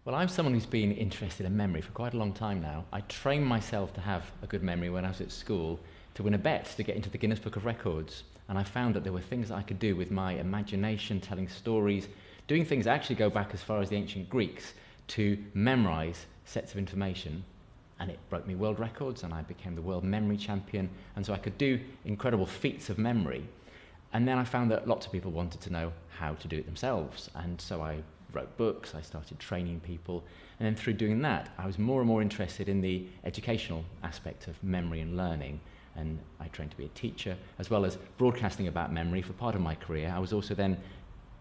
Well, I'm someone who's been interested in memory for quite a long time now. I trained myself to have a good memory when I was at school to win a bet to get into the Guinness Book of Records. And I found that there were things I could do with my imagination, telling stories, doing things that actually go back as far as the ancient Greeks to memorize sets of information. And it broke me world records, and I became the world memory champion. And so I could do incredible feats of memory. And then I found that lots of people wanted to know how to do it themselves. And so I wrote books, I started training people, and then through doing that, I was more and more interested in the educational aspect of memory and learning. And I trained to be a teacher, as well as broadcasting about memory for part of my career. I was also then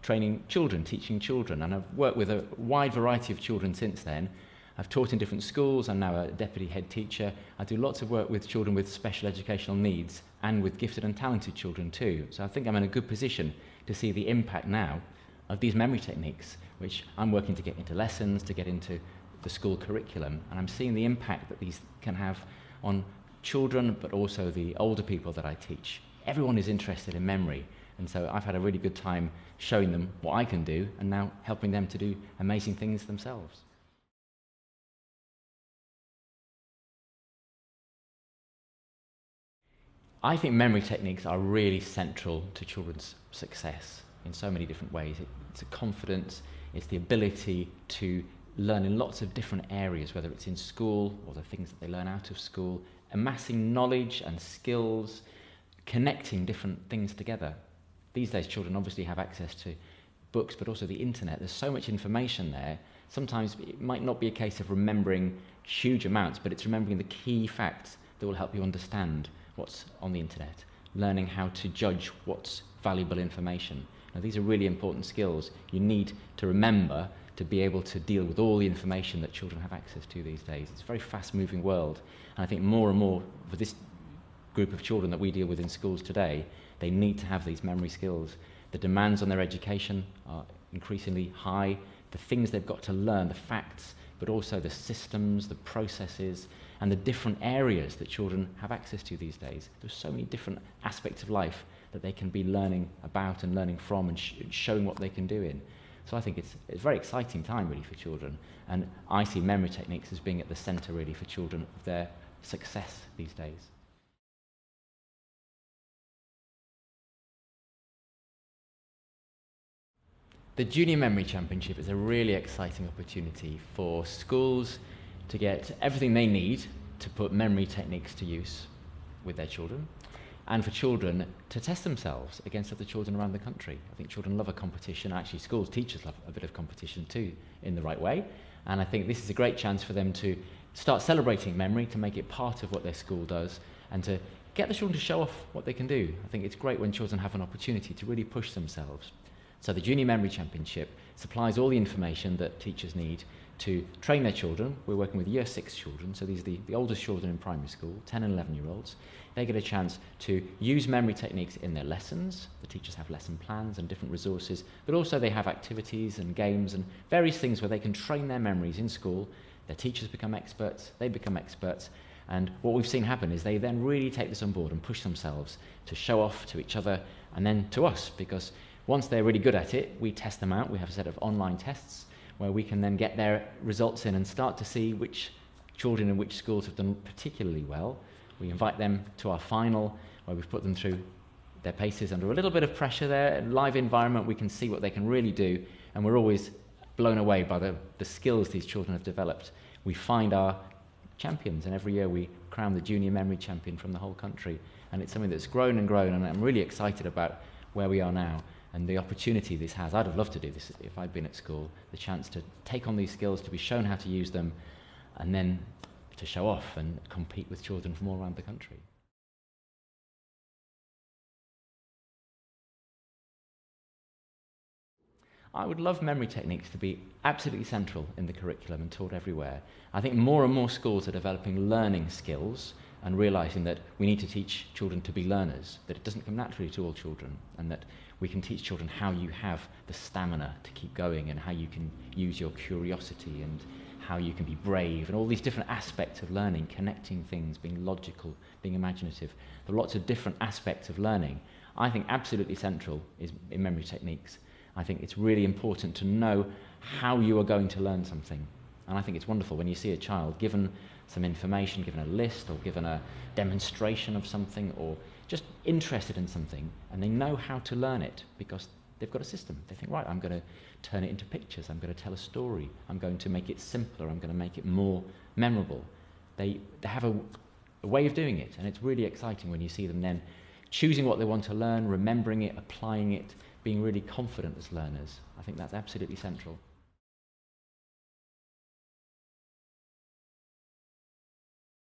training children, teaching children, and I've worked with a wide variety of children since then. I've taught in different schools. I'm now a deputy head teacher. I do lots of work with children with special educational needs and with gifted and talented children too. So I think I'm in a good position to see the impact now of these memory techniques, which I'm working to get into lessons, to get into the school curriculum, and I'm seeing the impact that these can have on children, but also the older people that I teach. Everyone is interested in memory, and so I've had a really good time showing them what I can do, and now helping them to do amazing things themselves. I think memory techniques are really central to children's success in so many different ways. It's a confidence, it's the ability to learn in lots of different areas, whether it's in school or the things that they learn out of school, amassing knowledge and skills, connecting different things together. These days children obviously have access to books, but also the internet. There's so much information there. Sometimes it might not be a case of remembering huge amounts, but it's remembering the key facts that will help you understand what's on the internet, learning how to judge what's valuable information. Now, these are really important skills you need to remember to be able to deal with all the information that children have access to these days. It's a very fast-moving world, and I think more and more for this group of children that we deal with in schools today, they need to have these memory skills. The demands on their education are increasingly high. The things they've got to learn, the facts, but also the systems, the processes, and the different areas that children have access to these days. There's so many different aspects of life that they can be learning about and learning from and showing what they can do in. So I think it's a very exciting time really for children, and I see memory techniques as being at the centre really for children of their success these days. The Junior Memory Championship is a really exciting opportunity for schools to get everything they need to put memory techniques to use with their children, and for children to test themselves against other children around the country. I think children love a competition. Actually, schools, teachers love a bit of competition too, in the right way. And I think this is a great chance for them to start celebrating memory, to make it part of what their school does, and to get the children to show off what they can do. I think it's great when children have an opportunity to really push themselves. So the Junior Memory Championship supplies all the information that teachers need to train their children. We're working with Year 6 children, so these are the oldest children in primary school, 10 and 11-year-olds. They get a chance to use memory techniques in their lessons. The teachers have lesson plans and different resources, but also they have activities and games and various things where they can train their memories in school. Their teachers become experts, they become experts, and what we've seen happen is they then really take this on board and push themselves to show off to each other and then to us, because once they're really good at it, we test them out. We have a set of online tests where we can then get their results in and start to see which children in which schools have done particularly well. We invite them to our final, where we've put them through their paces under a little bit of pressure there. In a live environment, we can see what they can really do, and we're always blown away by the skills these children have developed. We find our champions, and every year we crown the Junior Memory Champion from the whole country, and it's something that's grown and grown, and I'm really excited about where we are now and the opportunity this has. I'd have loved to do this if I'd been at school, the chance to take on these skills, to be shown how to use them, and then to show off and compete with children from all around the country. I would love memory techniques to be absolutely central in the curriculum and taught everywhere. I think more and more schools are developing learning skills and realising that we need to teach children to be learners, that it doesn't come naturally to all children, and that we can teach children how you have the stamina to keep going and how you can use your curiosity and how you can be brave and all these different aspects of learning, connecting things, being logical, being imaginative. There are lots of different aspects of learning. I think absolutely central is in memory techniques. I think it's really important to know how you are going to learn something. And I think it's wonderful when you see a child given some information, given a list, or given a demonstration of something, or just interested in something, and they know how to learn it because they've got a system. They think, right, I'm going to turn it into pictures, I'm going to tell a story, I'm going to make it simpler, I'm going to make it more memorable. They have a way of doing it, and it's really exciting when you see them then choosing what they want to learn, remembering it, applying it, being really confident as learners. I think that's absolutely central.